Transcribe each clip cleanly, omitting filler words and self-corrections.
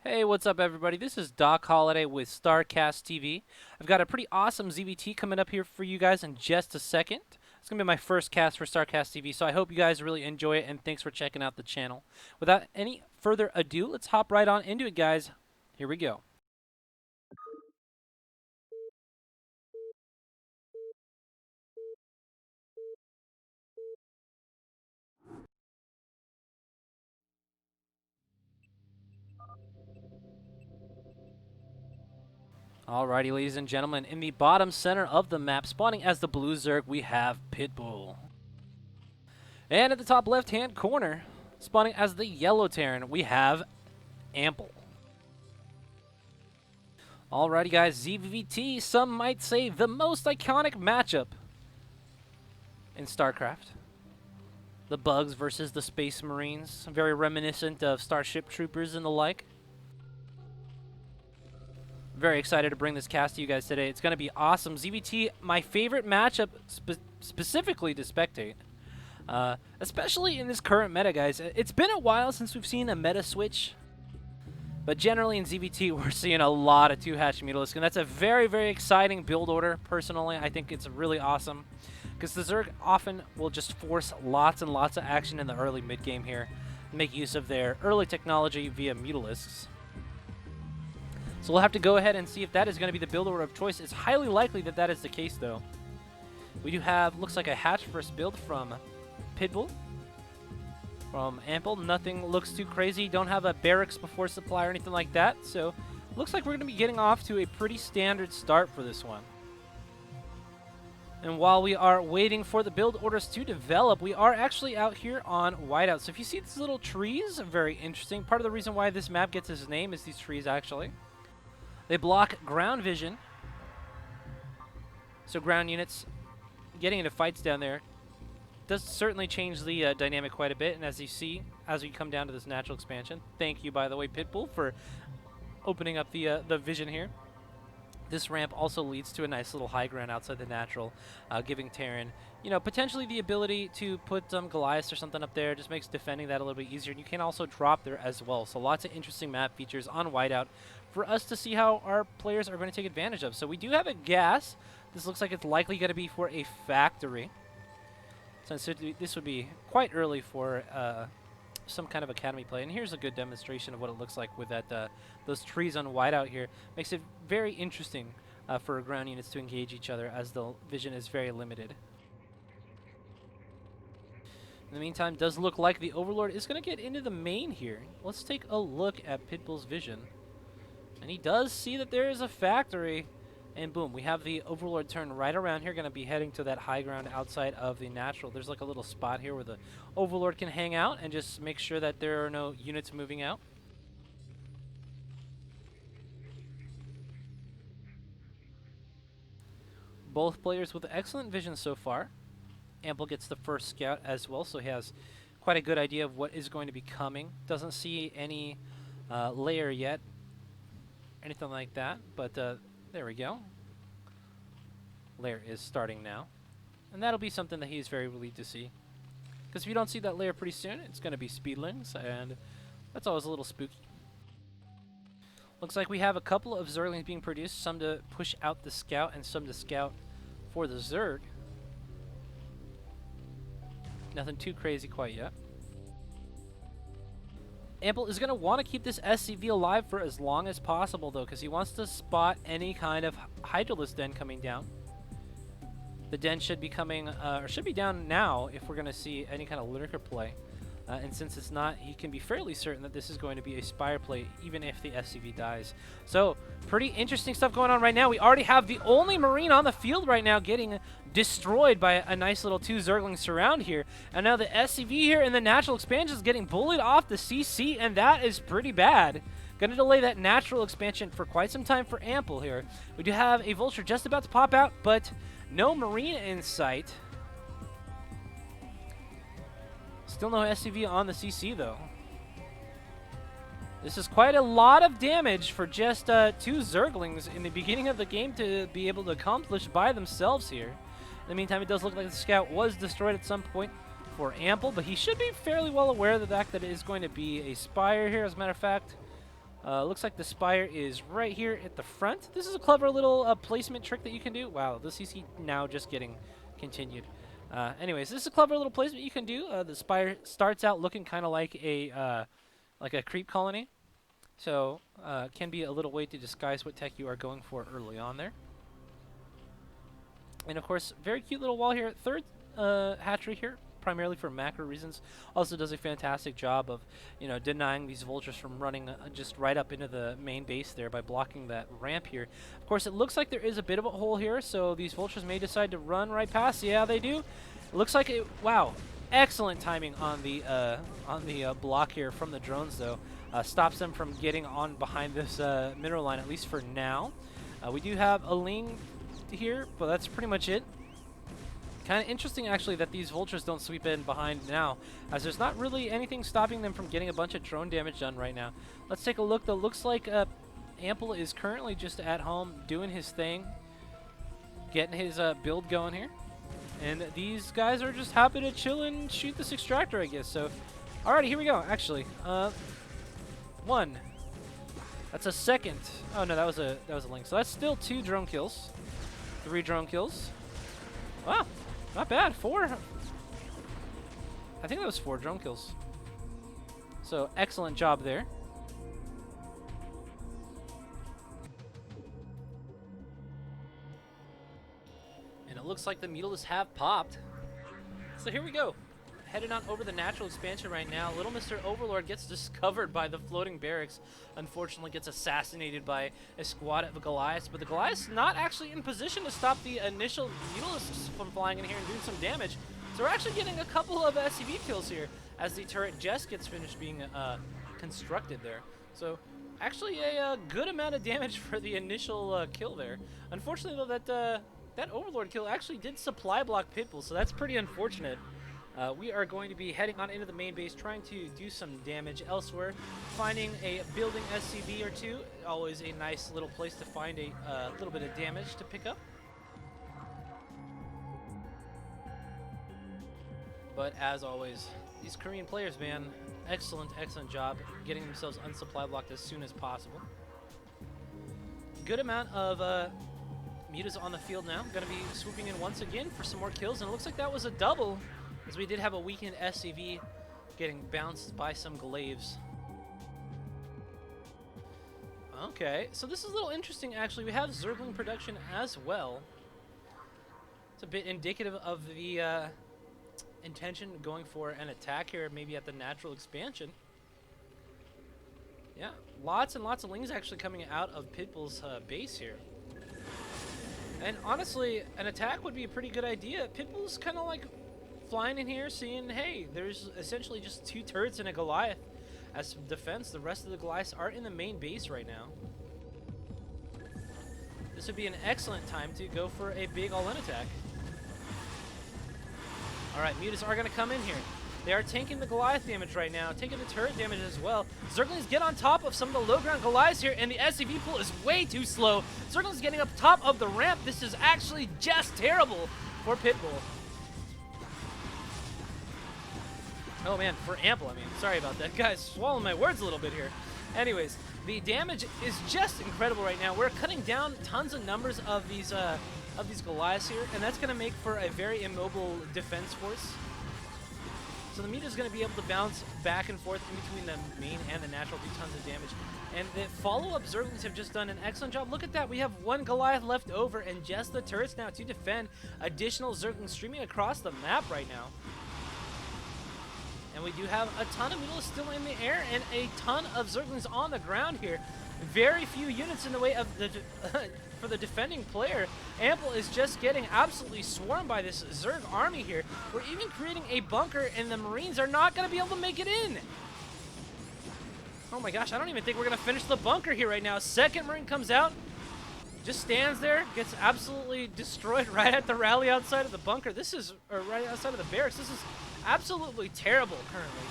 Hey, what's up, everybody? This is DocHoliday with StarCastTV. I've got a pretty awesome ZVT coming up here for you guys in just a second. It's going to be my first cast for StarCastTV, so I hope you guys really enjoy it, and thanks for checking out the channel. Without any further ado, let's hop right on into it, guys. Here we go. Alrighty, ladies and gentlemen, in the bottom center of the map, spawning as the blue Zerg, we have Pitbull. And at the top left-hand corner, spawning as the yellow Terran, we have Ample. Alrighty, guys, ZVT, some might say the most iconic matchup in StarCraft. The Bugs versus the Space Marines, very reminiscent of Starship Troopers and the like. Very excited to bring this cast to you guys today. It's going to be awesome. ZVT, my favorite matchup specifically to spectate. Especially in this current meta, guys. It's been a while since we've seen a meta switch. But generally in ZVT, we're seeing a lot of two-hatch Mutalisk. And that's a very, very exciting build order, personally. I think it's really awesome. Because the Zerg often will just force lots and lots of action in the early mid-game here. Make use of their early technology via Mutalisks. So we'll have to go ahead and see if that is going to be the build order of choice. It's highly likely that that is the case, though. We do have, looks like a hatch first build from Pitbull. From Ample, nothing looks too crazy. Don't have a barracks before supply or anything like that. So looks like we're going to be getting off to a pretty standard start for this one. And while we are waiting for the build orders to develop, we are actually out here on Whiteout. So if you see these little trees, very interesting. Part of the reason why this map gets its name is these trees, actually. They block ground vision. So ground units getting into fights down there does certainly change the dynamic quite a bit. And as you see, as we come down to this natural expansion, thank you, by the way, Pitbull, for opening up the vision here. This ramp also leads to a nice little high ground outside the natural, giving Terran, you know, potentially the ability to put Goliaths or something up there. Just makes defending that a little bit easier. And you can also drop there as well. So lots of interesting map features on Whiteout for us to see how our players are going to take advantage of. So we do have a gas. This looks like it's likely going to be for a factory. Since this would be quite early for some kind of academy play. And here's a good demonstration of what it looks like with that those trees on Whiteout here. Makes it very interesting for ground units to engage each other as the vision is very limited. In the meantime, does look like the Overlord is going to get into the main here. Let's take a look at Pitbull's vision. And he does see that there is a factory. And boom, we have the Overlord turn right around here, going to be heading to that high ground outside of the natural. There's like a little spot here where the Overlord can hang out and just make sure that there are no units moving out. Both players with excellent vision so far. Ample gets the first scout as well, so he has quite a good idea of what is going to be coming. Doesn't see any layer yet, anything like that, but there we go. Layer is starting now. And that'll be something that he's very relieved to see. Because if you don't see that layer pretty soon, it's going to be speedlings, and that's always a little spooky. Looks like we have a couple of Zerglings being produced, some to push out the scout and some to scout for the Zerg. Nothing too crazy quite yet. Ample is going to want to keep this SCV alive for as long as possible, though, because he wants to spot any kind of Hydralisk den coming down. The den should be coming, or should be down now if we're going to see any kind of Lurker play. And since it's not, he can be fairly certain that this is going to be a Spire play, even if the SCV dies. So, pretty interesting stuff going on right now. We already have the only Marine on the field right now getting destroyed by a nice little 2 Zergling surround here. And now the SCV here in the natural expansion is getting bullied off the CC, and that is pretty bad. Gonna delay that natural expansion for quite some time for Ample here. We do have a Vulture just about to pop out, but no Marine in sight. Still no SCV on the CC, though. This is quite a lot of damage for just 2 Zerglings in the beginning of the game to be able to accomplish by themselves here. In the meantime, it does look like the scout was destroyed at some point for Ample, but he should be fairly well aware of the fact that it is going to be a Spire here, as a matter of fact. Looks like the Spire is right here at the front. This is a clever little placement trick that you can do. Wow, the CC now just getting continued. Anyways, this is a clever little placement you can do. The Spire starts out looking kind of like a creep colony. So, can be a little way to disguise what tech you are going for early on there. And of course, very cute little wall here. Third hatchery here, primarily for macro reasons. Also does a fantastic job of, denying these vultures from running just right up into the main base there by blocking that ramp here. Of course, it looks like there is a bit of a hole here, so these vultures may decide to run right past. Yeah, they do. It looks like it. Wow, excellent timing on the block here from the drones, though. Stops them from getting on behind this mineral line, at least for now. We do have a Ling here, but that's pretty much it. Kind of interesting, actually, that these vultures don't sweep in behind now, as there's not really anything stopping them from getting a bunch of drone damage done right now. Let's take a look, though. Looks like Ample is currently just at home doing his thing, getting his build going here. And these guys are just happy to chill and shoot this extractor, I guess. So, alrighty, here we go, actually. One. That's a second. Oh, no, that was a Link. So that's still 2 drone kills. 3 drone kills. Wow, not bad. 4. I think that was 4 drone kills. So excellent job there. And it looks like the mutalisks have popped. So here we go. Headed on over the natural expansion right now. Little Mr. Overlord gets discovered by the floating barracks. Unfortunately gets assassinated by a squad of Goliaths, but the Goliaths not actually in position to stop the initial mutalisks from flying in here and doing some damage. So we're actually getting a couple of SCV kills here as the turret just gets finished being constructed there. So actually a good amount of damage for the initial kill there. Unfortunately though, that Overlord kill actually did supply block Pitbull, so that's pretty unfortunate. We are going to be heading on into the main base, trying to do some damage elsewhere. Finding a building SCV or 2, always a nice little place to find a little bit of damage to pick up. But as always, these Korean players, man, excellent job getting themselves unsupply blocked as soon as possible. Good amount of mutas on the field now. Going to be swooping in once again for some more kills, and it looks like that was a double, as we did have a weakened SCV getting bounced by some glaives. Okay, so this is a little interesting, actually. We have Zergling production as well. It's a bit indicative of the intention going for an attack here, maybe at the natural expansion. Yeah, lots and lots of Lings actually coming out of Pitbull's base here. And honestly, an attack would be a pretty good idea. Pitbull's kind of like flying in here, seeing, hey, there's essentially just 2 turrets and a Goliath as defense. The rest of the Goliaths are in the main base right now. This would be an excellent time to go for a big all-in attack. Alright, mutas are going to come in here. They are tanking the Goliath damage right now, taking the turret damage as well. Zerglings get on top of some of the low-ground Goliaths here, and the SCV pull is way too slow. Zerglings getting up top of the ramp. This is actually just terrible for Pitbull. Oh man, for Ample, I mean, sorry about that. Guys, swallowing my words a little bit here. Anyways, the damage is just incredible right now. We're cutting down tons of numbers of these Goliaths here, and that's going to make for a very immobile defense force. So the Meta is going to be able to bounce back and forth in between the main and the natural, do tons of damage. And the follow-up Zerglings have just done an excellent job. Look at that. We have 1 Goliath left over and just the turrets now to defend. Additional Zerglings streaming across the map right now. And we do have a ton of Mutalisks still in the air and a ton of Zerglings on the ground here. Very few units in the way of the for the defending player. Ample is just getting absolutely swarmed by this Zerg army here. We're even creating a bunker, and the Marines are not going to be able to make it in. Oh my gosh, I don't even think we're going to finish the bunker here right now. Second Marine comes out, just stands there, gets absolutely destroyed right at the rally outside of the bunker. This is, or right outside of the barracks. This is absolutely terrible currently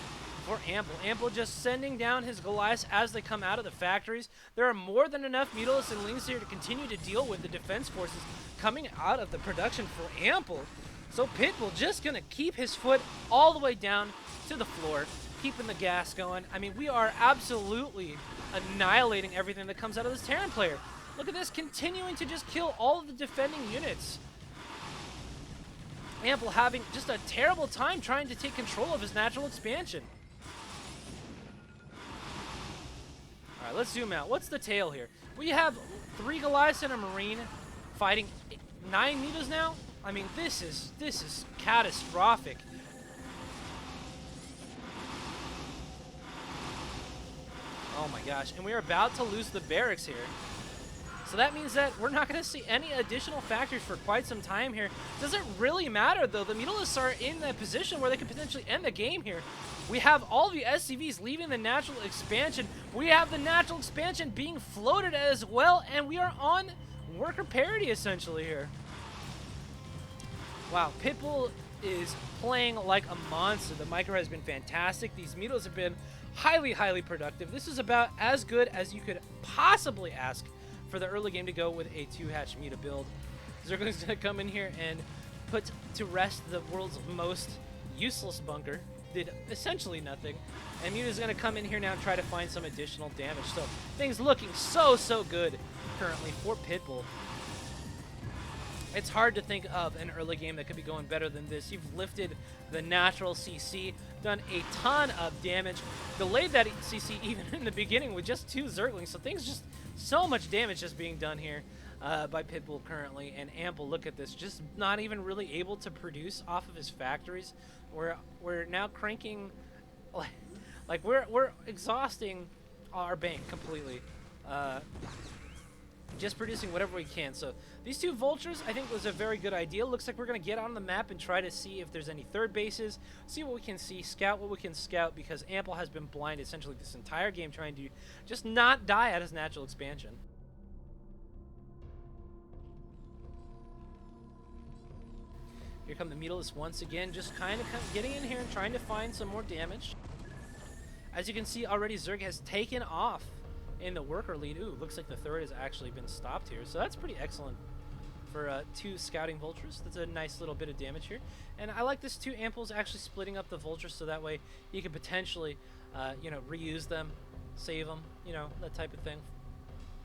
for Ample. Ample just sending down his Goliaths as they come out of the factories. There are more than enough Mutalisks and Lings here to continue to deal with the defense forces coming out of the production for Ample. So Pitbull just going to keep his foot all the way down to the floor, keeping the gas going. I mean, we are absolutely annihilating everything that comes out of this Terran player. Look at this, continuing to just kill all of the defending units. Ample having just a terrible time trying to take control of his natural expansion. All right, let's zoom out. What's the tail here? We have 3 Goliaths and a Marine fighting 9 Nidas now. I mean, this is catastrophic. Oh my gosh, and we're about to lose the barracks here. So that means that we're not going to see any additional factories for quite some time here. Doesn't really matter, though. The Mutalisks are in a position where they could potentially end the game here. We have all the SCVs leaving the natural expansion. We have the natural expansion being floated as well, and we are on worker parity, essentially, here. Wow, Pitbull is playing like a monster. The micro has been fantastic. These Mutos have been highly, highly productive. This is about as good as you could possibly ask for the early game to go with a 2-hatch Muta build. Zergling's going to come in here and put to rest the world's most useless bunker. Did essentially nothing. And Muta's going to come in here now and try to find some additional damage. So things looking so good currently for Pitbull. It's hard to think of an early game that could be going better than this. You've lifted the natural CC, done a ton of damage, delayed that CC even in the beginning with just 2 Zerglings. So things just, so much damage just being done here by Pitbull currently. And Ample, look at this, just not even really able to produce off of his factories. We're now cranking, like we're exhausting our bank completely. Just producing whatever we can. So these 2 vultures, I think, was a very good idea. Looks like we're going to get on the map and try to see if there's any third bases, see what we can see, scout what we can scout, because Ample has been blind essentially this entire game trying to just not die at his natural expansion. Here come the Mutalisks once again, just kind of getting in here and trying to find some more damage. As you can see already, Zerg has taken off in the worker lead. Ooh, looks like the third has actually been stopped here. So that's pretty excellent for 2 scouting vultures. That's a nice little bit of damage here. And I like this 2 Amples actually splitting up the vultures so that way you can potentially, you know, reuse them, save them, you know, that type of thing.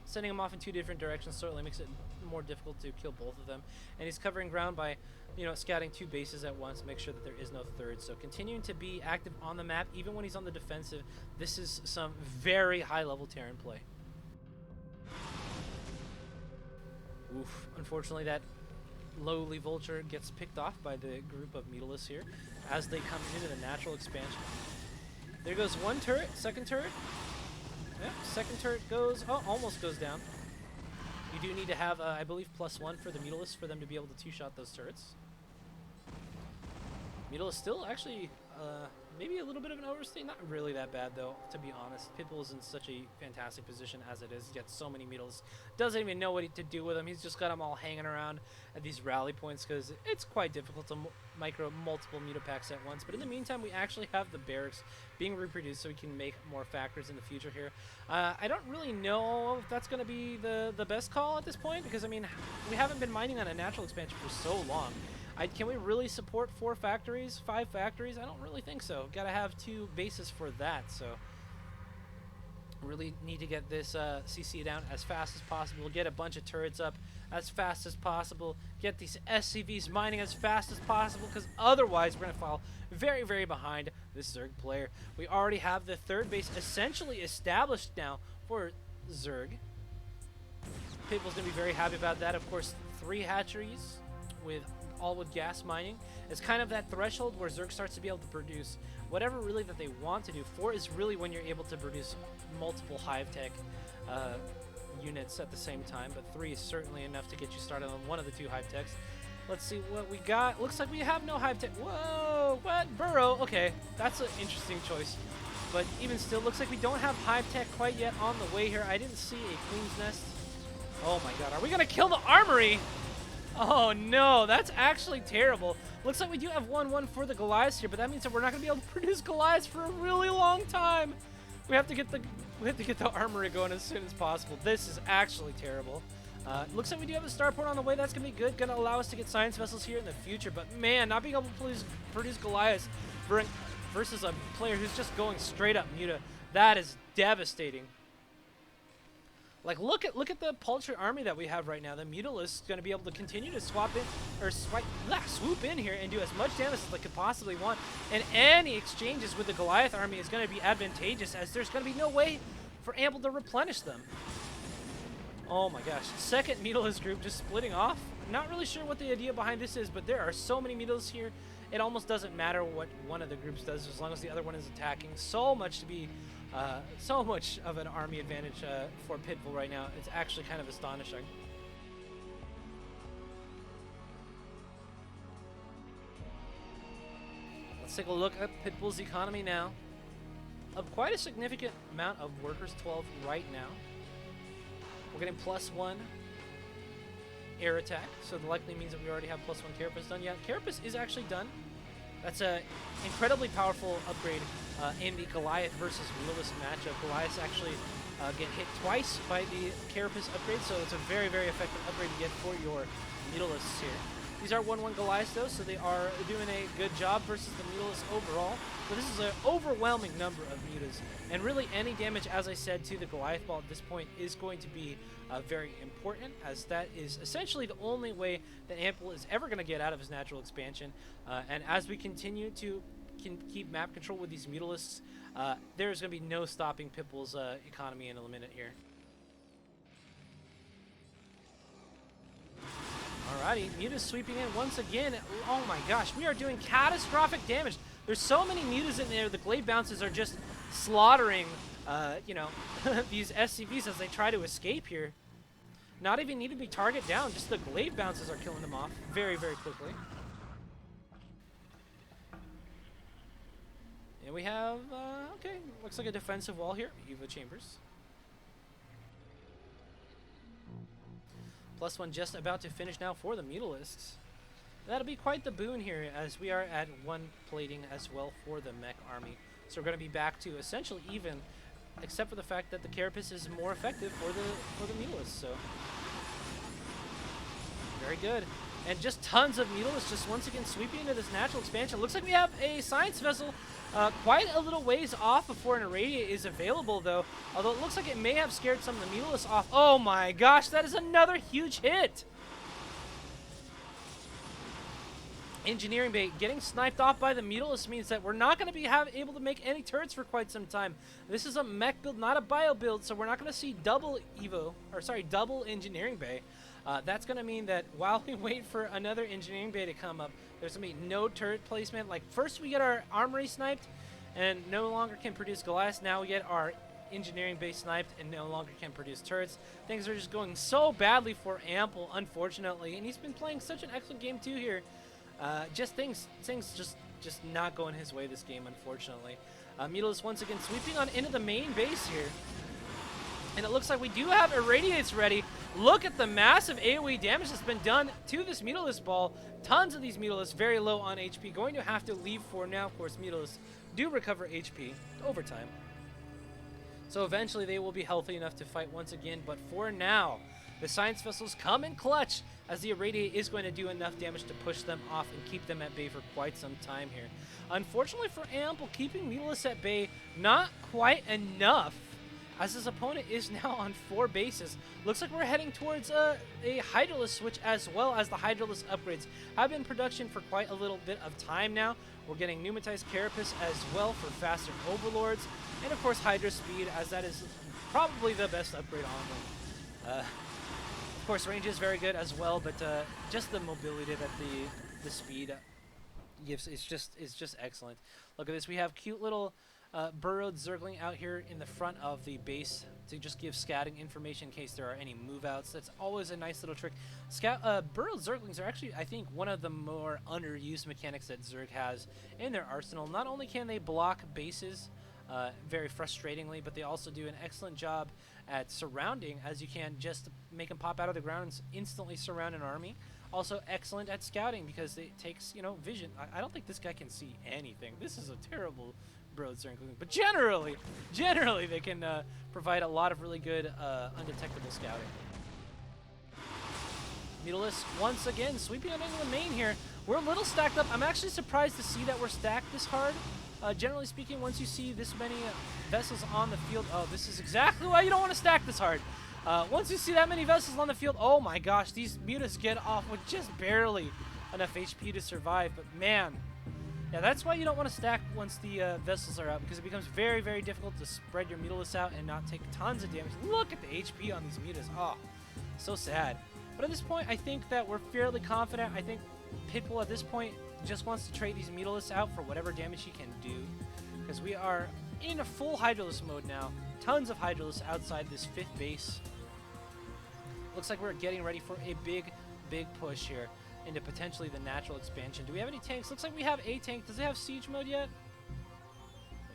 Sending them off in 2 different directions certainly makes it more difficult to kill both of them. And he's covering ground by, you know, scouting 2 bases at once to make sure that there is no third. So continuing to be active on the map, even when he's on the defensive. This is some very high-level Terran play. Oof. Unfortunately, that lowly vulture gets picked off by the group of Mutalisks here as they come into the natural expansion. There goes 1 turret, 2nd turret. Yep, 2nd turret goes, oh, almost goes down. You do need to have, I believe, +1 for the Mutalisks for them to be able to 2-shot those turrets. Mutalisks still actually maybe a little bit of an overstay. Not really that bad, though, to be honest. Pitbull is in such a fantastic position as it is. He's got so many Mutalisks. Doesn't even know what to do with them. He's just got them all hanging around at these rally points because it's quite difficult to micro multiple Mutapacks at once. But in the meantime, we actually have the barracks being reproduced so we can make more factories in the future here. I don't really know if that's going to be the best call at this point because, I mean, we haven't been mining on a natural expansion for so long. Can we really support 4 factories, 5 factories? I don't really think so. Got to have 2 bases for that, so really need to get this CC down as fast as possible, get a bunch of turrets up as fast as possible, get these SCVs mining as fast as possible, because otherwise we're going to fall very, very behind this Zerg player. We already have the 3rd base essentially established now for Zerg. Pitbull's going to be very happy about that. Of course, 3 hatcheries with all with gas mining is kind of that threshold where Zerg starts to be able to produce whatever really that they want to do. 4 is really when you're able to produce multiple hive tech units at the same time, but 3 is certainly enough to get you started on one of the 2 hive techs. Let's see what we got. Looks like we have no hive tech. Whoa, what? Burrow. Okay, that's an interesting choice. But even still, looks like we don't have hive tech quite yet on the way here. I didn't see a Queen's Nest. Oh my god, are we gonna kill the armory? Oh no, that's actually terrible. Looks like we do have 1-1 for the Goliaths here, but that means that we're not going to be able to produce Goliaths for a really long time. We have to get the armory going as soon as possible. This is actually terrible. Looks like we do have a starport on the way. That's going to be good. Going to allow us to get science vessels here in the future. But man, not being able to produce Goliaths for versus a player who's just going straight up Muta. That is devastating. Like, look at the paltry army that we have right now. The Mutalist is going to be able to continue to swoop in here and do as much damage as they could possibly want. And any exchanges with the Goliath army is going to be advantageous, as there's going to be no way for Ample to replenish them. Oh my gosh. Second Mutalist group just splitting off. Not really sure what the idea behind this is, but there are so many Mutalists here. It almost doesn't matter what one of the groups does as long as the other one is attacking. So much of an army advantage for Pitbull right now. It's actually kind of astonishing. Let's take a look at Pitbull's economy now. Of quite a significant amount of workers, 12 right now. We're getting +1 air attack, so that likely means that we already have +1 Carapace done. Yeah, Carapace is actually done. That's an incredibly powerful upgrade in the Goliath versus Mutalist matchup. Goliaths actually get hit twice by the Carapace upgrade, so it's a very, very effective upgrade to get for your Mutalists here. These are 1/1 Goliaths though, so they are doing a good job versus the Mutalists overall. But this is an overwhelming number of Mutas, and really any damage, as I said, to the Goliath ball at this point is going to be very important, as that is essentially the only way that Ample is ever going to get out of his natural expansion. And as we continue to keep map control with these Mutalists, there's going to be no stopping Pitbull's economy in a minute here. Alrighty, Muta's sweeping in once again. Oh my gosh, we are doing catastrophic damage. There's so many Mutas in there, the Glaive Bounces are just slaughtering, you know, these SCVs as they try to escape here. Not even need to be target down, just the Glaive Bounces are killing them off very, very quickly. And we have, okay, looks like a defensive wall here, Eva Chambers. +1 just about to finish now for the Mutalists. That'll be quite the boon here, as we are at 1 plating as well for the mech army. So we're going to be back to essentially even, except for the fact that the Carapace is more effective for the Mutalists. So very good. And just tons of Mutalists just once again sweeping into this natural expansion. Looks like we have a science vessel quite a little ways off before an irradiate is available, though. Although it looks like it may have scared some of the Mutalists off. Oh my gosh, that is another huge hit! Engineering Bay getting sniped off by the Mutalists means that we're not going to be able to make any turrets for quite some time. This is a mech build, not a bio build, so we're not going to see double Engineering Bay. That's going to mean that while we wait for another Engineering Bay to come up, there's going to be no turret placement. Like, first we get our Armory sniped and no longer can produce Goliaths. Now we get our Engineering Bay sniped and no longer can produce turrets. Things are just going so badly for Ample, unfortunately. And he's been playing such an excellent game too here. Just things just not going his way this game, unfortunately. Mutalist once again sweeping on into the main base here. And it looks like we do have Irradiates ready. Look at the massive AoE damage that's been done to this Mutalist ball. Tons of these Mutalists very low on HP. Going to have to leave for now. Of course, Mutalists do recover HP over time. So eventually they will be healthy enough to fight once again. But for now, the Science Vessels come in clutch, as the Irradiate is going to do enough damage to push them off and keep them at bay for quite some time here. Unfortunately for Ample, keeping Mutalists at bay not quite enough, as his opponent is now on 4 bases. Looks like we're heading towards a Hydralisk switch, as well as the Hydralisk upgrades have been in production for quite a little bit of time now. We're getting Pneumatized Carapace as well for faster Overlords, and of course Hydra Speed, as that is probably the best upgrade on them. Of course, range is very good as well, but just the mobility that the speed gives is just excellent. Look at this. We have cute little burrowed Zergling out here in the front of the base to just give scouting information in case there are any move-outs. That's always a nice little trick. Burrowed Zerglings are actually, I think, one of the more underused mechanics that Zerg has in their arsenal. Not only can they block bases very frustratingly, but they also do an excellent job at surrounding, as you can just make them pop out of the ground and instantly surround an army. Also excellent at scouting, because it takes, you know, vision. I don't think this guy can see anything. This is a terrible Broads, but generally they can provide a lot of really good undetectable scouting. Mutalist once again sweeping on into the main here. We're a little stacked up. I'm actually surprised to see that we're stacked this hard. Generally speaking, once you see this many vessels on the field, oh, this is exactly why you don't want to stack this hard. Once you see that many vessels on the field, oh my gosh, these mutas get off with just barely enough HP to survive. But man, yeah, that's why you don't want to stack once the vessels are out, because it becomes very, very difficult to spread your mutalists out and not take tons of damage. Look at the HP on these mutas. Oh, so sad. But at this point, I think that we're fairly confident. I think Pitbull at this point just wants to trade these mutalists out for whatever damage he can do, because we are in a full Hydralisk mode now. Tons of Hydralisks outside this 5th base. Looks like we're getting ready for a big, big push here into potentially the natural expansion. Do we have any tanks? Looks like we have a tank. Does it have siege mode yet?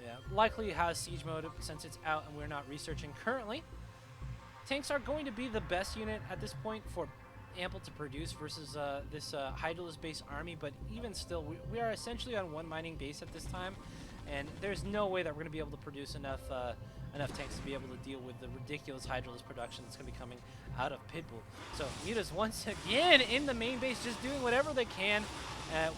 Yeah, likely it has siege mode since it's out and we're not researching currently. Tanks are going to be the best unit at this point for ample to produce versus this Hydralisk-based army, but even still, we are essentially on one mining base at this time, and there's no way that we're going to be able to produce enough tanks to be able to deal with the ridiculous Hydralisk production that's going to be coming out of Pitbull. So mutas once again in the main base, just doing whatever they can.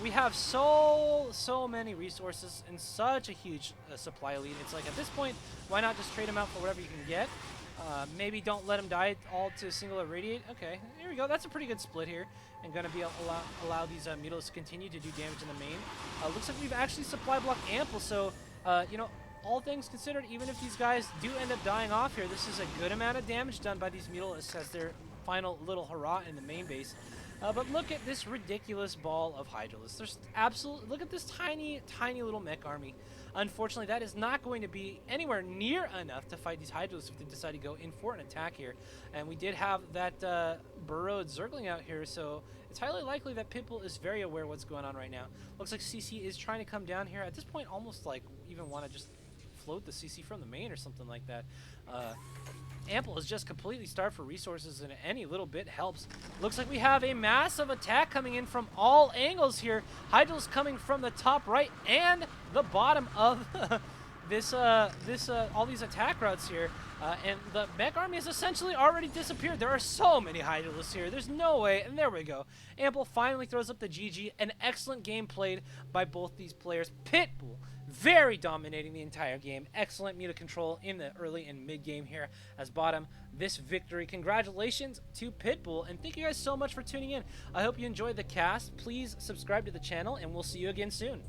We have so many resources and such a huge supply lead. It's like, at this point, why not just trade them out for whatever you can get? Maybe don't let them die all to single irradiate. Okay, here we go. That's a pretty good split here, and going to be allow these mutals to continue to do damage in the main. Looks like we've actually supply block ample, so you know, all things considered, even if these guys do end up dying off here, this is a good amount of damage done by these mutalists as their final little hurrah in the main base. But look at this ridiculous ball of Hydralisks. There's absolutely, look at this tiny, tiny little mech army. Unfortunately, that is not going to be anywhere near enough to fight these Hydralisks if they decide to go in for an attack here. And we did have that burrowed Zergling out here, so it's highly likely that Pitbull is very aware of what's going on right now. Looks like CC is trying to come down here. At this point, almost like even want to just float the CC from the main or something like that. Ample is just completely starved for resources, and any little bit helps. Looks like we have a massive attack coming in from all angles here. Hydralisk coming from the top right and the bottom of all these attack routes here. And the mech army has essentially already disappeared. There are so many Hydralisks here. There's no way. And there we go. Ample finally throws up the GG. An excellent game played by both these players. Pitbull very dominating the entire game. Excellent muta control in the early and mid game here as bottom this victory. Congratulations to Pitbull, and thank you guys so much for tuning in. I hope you enjoyed the cast. Please subscribe to the channel, and we'll see you again soon.